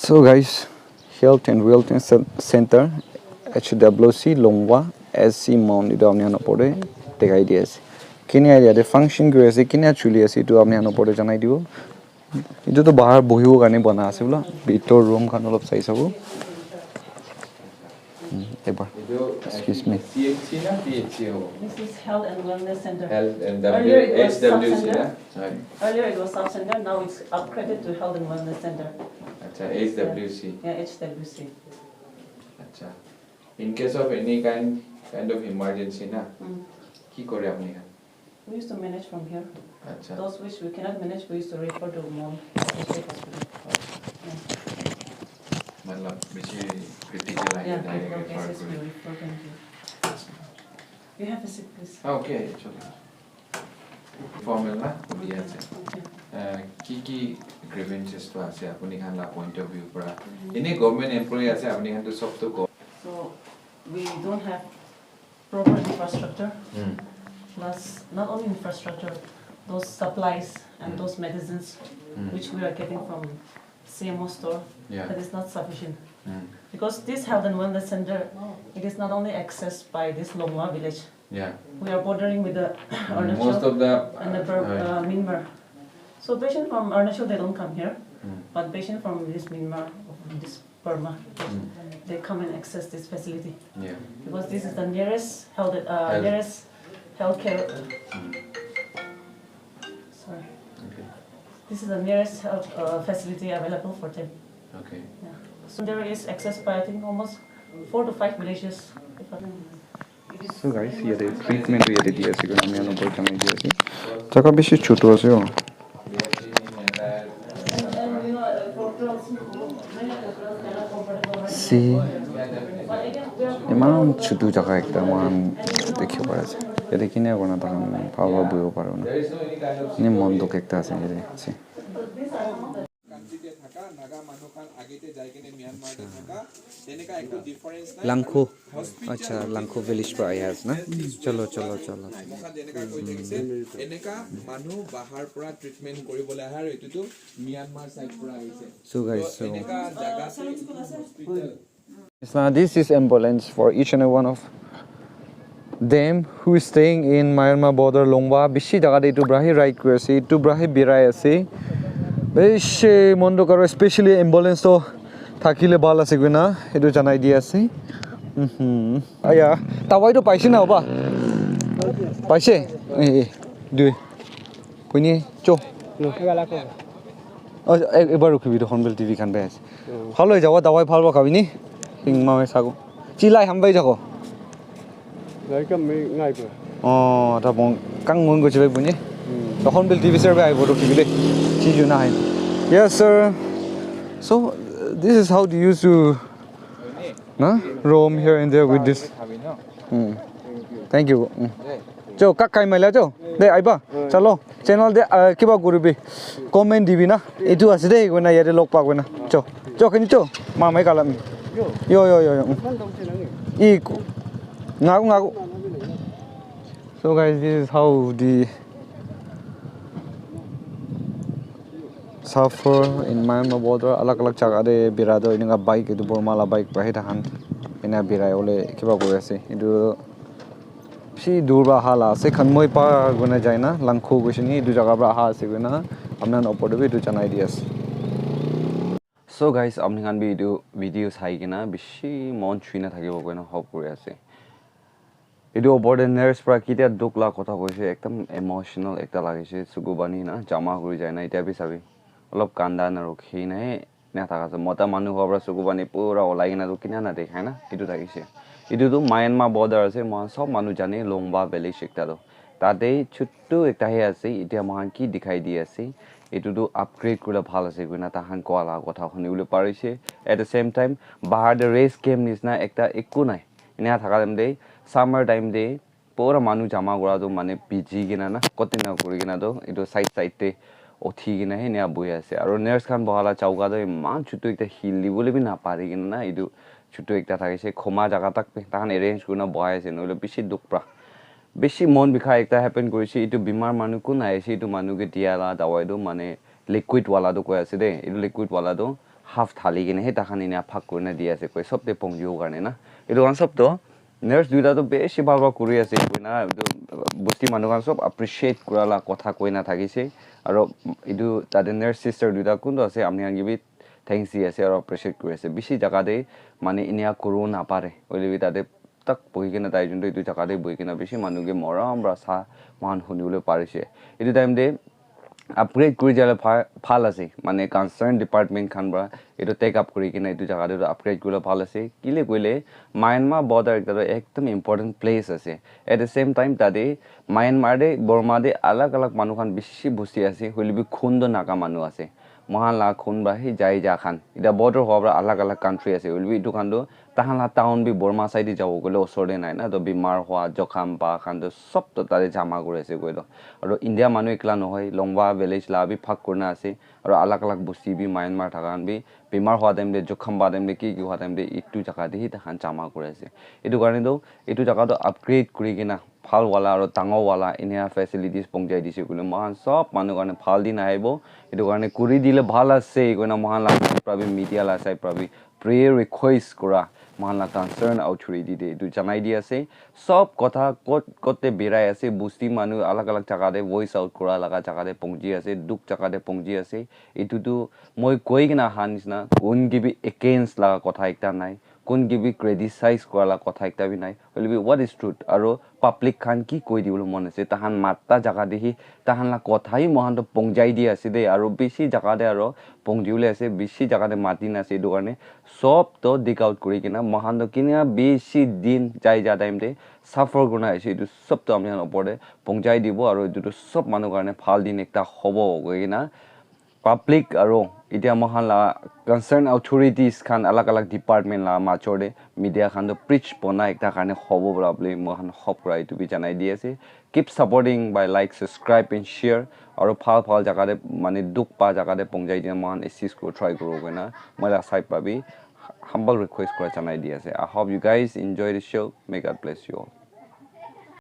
So guys, Health and Wellness Center HWC Longwa SC Mount itu আপনি আনো পড়ে দেখাই দিয়ে আছে কিনে আইডিয়াতে ফাংশন কৰি আছে কিনে চলি আছে itu আপনি আনো পড়ে জানাই দিব itu তো বাহিৰ বহিব কাৰণে বনা আছে বলা ভিতৰ ৰুম খান অলপ চাই চাব এবাৰ excuse me CHC na PHCO? This is Health and Wellness Center. Health and Earlier it was HWC sub-center. na? Sorry. Earlier it was sub-center, now it's upgraded to Health and Wellness Center. Acha, HWC. Yeah, HWC. Acha. In case of any kind of emergency na, ki kore apni khan? We used to manage from here. Acha. Those which we cannot manage, we used to refer to more district hospital. मतलब बेसी critical Yeah, like critical that. cases we refer them to. You have a seat, please. Okay, it's okay. Formal na, dia আছে. কি grievances to আছে আপুনি খান la point of view পৰা এনে government employee আছে আপুনি খান তো সব তো So we don't have proper infrastructure. Plus, not only infrastructure, those supplies and those medicines which we are getting from CMO store, that is not sufficient. Because this health and wellness center, it is not only accessed by this Longwa village. Yeah. We are bordering with the Arunachal Most of the and the Myanmar. So patients from Arunachal, they don't come here, but patients from this Myanmar, this Burma, they come and access this facility. Yeah. Because this is the nearest nearest healthcare. Sorry. Okay. This is the nearest health facility available for them. Okay. Yeah. So there is access by I think almost 4 to 5 villages. so guys ইয়াতে treatment ইয়াতে দি আছে কোন আমি আনো পড়ে জানাই দি আছে জায়গা বেশি ছোট আছে See, ইমান ছোট জায়গা একটা মান দেখিব পাৰা যায় ইয়াতে কিনে কোনা তখন পাওয়া বইও পারো না নি মন দুঃখ একটা আছে ইয়াতে Langko, acha Langko village पर आया है ना चलो चलो चलो এনেকা মানুহ বাহাৰ পৰা ট্ৰিটমেন্ট কৰিবলৈ আহাৰ এটোটো মিয়ানমাৰ সাইড পৰা আহিছে so guys so এনেকা জাগা hospital this is ambulance for each and every one of them who is staying in Myanmar border Longwa bishi jaga de itu brahi right koi ase itu brahi birai ase beshi mondo karo especially ambulance to থাকিলে ভাল আছে কইনা এটো জানাই দি আছে আয়া তাওয়াই তো পাইছে না বাবা পাইছে এই দুই কইনি চো এবার রুকিবি তো হনবেল টিভি খান বেস ভালো হয়ে যাও দাওয়াই ভালো খাবিনি হিং মামে সাগো চিলাই হামবাই যাও লাইকা মে ngay কো তা বং কাং মন গছে বাই বুনি তখন বেল টিভি সার্ভে আইবো রুকিবি দে চিজু না হাই yes sir so this is how they used to roam here and there with this thank you cho kak kai maila cho de aiba chalo channel de kiba guribi comment dibi na etu ase de gona yare lok pa gona cho kini cho ma mai kalam yo I ngagu so guys this is how the suffer in Myanmar border alag jaga de birado inga bike edu bormala bike bahi thakan ina birai ole kiba koi ase edu si durba hala ase khanmoi pa gona jaina langkho goisini edu jaga bra ha ase gona amnan opodobe edu janai di ase so guys amni kan bi edu video sai kina bishi mon chuina thakibo koina hope kori ase edu border nurse pra kitia dukla kotha koise ekdam emotional ekta lagise sugubani na jama kori jaina eta bi sabi অলপ কান্দা না ৰখি নাই না থাকা আছে মতা মানুহ হবৰা সুকুবানি পুৰা ওলাই কিনা কিনা না দেখায় না এটো থাকিছে এটোটো মায়ানমাৰ বৰ্ডাৰ আছে মই সব মানুহ জানে লংবা ভেলি শিকতাটো তাতে ছুট্টু একটা হে আছে এতিয়া মহান কি দেখাই দি আছে এটোটো আপগ্ৰেড কৰিলে ভাল আছে কইনা তাহান কোৱালা কথা শুনিবলৈ পাৰিছে এট দ্য সেম টাইম বাহাৰ দ্য ৰেস গেম নিছনা একটা একো নাই এনে থাকা them they summer time they পুৰা মানুহ জামা কৰাটো মানে বিজি কিনা না কতিনা কৰি কিনা তো এটো সাইডতে অথি কিনা হে নিয়া বই আছে আৰু নাৰ্স খান বহালা চাউকা দে মান ছুটু একটা হিলি বলে বি না পাৰি কিনা না এটো ছুটু একটা থাকিছে খমা জাগা তাক তাহান এৰেঞ্জ কৰিনা বহাই আছে নহলে বেছি দুখ প্ৰা বেছি মন বিখা একটা হ্যাপেন কৰিছে এটো বিমাৰ মানুহ কোন আইছে এটো মানুহকে দিয়ালা দাৱাইটো মানে লিকুইড ওয়ালাটো কৈ আছে দে এটো লিকুইড ওয়ালাটো হাফ থালি কিনে সেই তাখান ইনে ফাক কৰি না দি আছে কৈ সবতে পংজিও কাৰণে না এইটো কান সব তো নাৰ্ছ দুইটাতো বেছি ভাল কৰি আছে কৈ না বস্তি মানুহ কান সব এপ্ৰিচিয়েট কৰালা কথা কৈ না থাকিছে আৰু এইটো তাতে নাৰ্ছ সিস্টাৰ দুইটা কোনটো আছে আমি আনগিবি থ্যাংকস দি আছে আৰু এপ্ৰিচিয়েট কৰি আছে বেছি জাগাতে মানে ইনিয়া কৰো নাপাৰে ওলিবি তাতে তাক বহি কিনে তাই যোনটো এইটো জাগাতে বহি কিনে বেছি মানুহকে মৰম ৰাসা মান শুনিবলৈ পাৰিছে এইটো টাইম দে আপগ্ৰেড কৰি যালে ভাল আছে মানে কনসাৰ্ন ডিপাৰ্টমেন্ট খান পৰা এইটো টেক আপ কৰি কিনে এইটো জাগাতে আপগ্ৰেড কৰিলে ভাল আছে কিলে কইলে মায়ানমাৰ বৰ্ডাৰ এটা একদম ইম্পৰ্টেন্ট প্লেস আছে এট দ্য সেম টাইম তাতে মায়ানমাৰ দে বৰ্মা দে আলাগ আলাগ মানুহ খান বেছি বস্তি আছে হলিবি খুন্দ নাকা মানুহ আছে মহালা খুন বা হি যাই যা খান এটা বৰ্ডাৰ হওয়াৰ আলাগ আলাগ কান্ট্ৰি আছে হলিবি ইটো খান তাহালা টাউন বি বৰ্মা সাইডে যাব গলে ওচৰতে নাই না তো বিমাৰ হোৱা জখাম বা খান সব তো তাতে জামা কৰি আছে কইল আৰু ইন্ডিয়া মানুহ একলা নহয় লংৱা ভিলেজ লা বি ফাক কৰনা আছে আৰু আলাগ আলাগ বস্তি বি মায়ানমাৰ থাকান বি বিমাৰ হোৱা টাইম দে জখাম বা টাইম দে কি হোৱা টাইম দে ইটো জাগা দি তাহান জামা কৰি আছে এইটো কাৰণে তো এইটো জাগাটো আপগ্ৰেড কৰি কিনা ভাল वाला আৰু ডাঙৰ वाला ইনিয়া ফেসিলিটিজ পঞ্চাই দিছে কইলে মহান সব মানুহ কাৰণে ভাল দিন আহিব এইটো কাৰণে কৰি দিলে ভাল আছে কইনা মহান লাগি প্ৰবি মিডিয়া লা চাই প্ৰবি প্ৰেয়াৰ ৰিকোয়েস্ট কৰা মহানা কনসাৰ্ন অথৰিটি দে এইটো জানাই দি আছে সব কথা কতে বিৰাই আছে বস্তি মানুহ আলাগ আলাগ জাগাতে ভয়েস আউট কৰা লাগা জাগাতে পঞ্জি আছে দুখ জাগাতে পঞ্জি আছে এইটোতো মই কৈ কিনা হানিছনা কোন গিবি এগেইনষ্ট লাগা কথা একটা নাই কোন গিবি ক্রিটিসাইজ কৰা কথা একটা বি নাই হলিবি হোৱাট ইজ ট্ৰুথ আৰু পাব্লিক খান কি কৈ দিবলৈ মন আছে তাহান মাত্তা জাগা দেখি তাহান লা কথাই মহান তো পঞ্জাই দি আছে দে আৰু বেছি জাগাতে আৰু পঞ্জিউলে আছে বেছি জাগাতে মাতি না আছে এইটো কাৰণে সব তো ডিক আউট কৰি কিনা মহান তো কিনা বেছি দিন যাই যা টাইম দে সাফার গুনা আছে এইটো সব তো আমি ওপৰতে পঞ্জাই দিব আৰু এইটো সব মানুহ কাৰণে ভাল দিন একটা হ'ব কিনা পাব্লিক আৰু ইতিয়া মহান লা কনসাৰ্ন অথৰিটিজ খান আলাগ আলাগ ডিপাৰ্টমেন্ট লা মাচৰে মিডিয়া খান তো প্ৰিচ বনা একটা কাৰণে হ'ব বুলি মহান হপ কৰা এইটো বি জানাই দি আছে keep supporting by like subscribe and share আৰু ভাল ভাল জাগাতে মানে দুখ পা জাগাতে পঞ্জাই দিয়া মহান এসিস কো ট্রাই করব কইনা মলা সাইড পাবি humble request kora janai di ase I hope you guys enjoy the show may God bless you all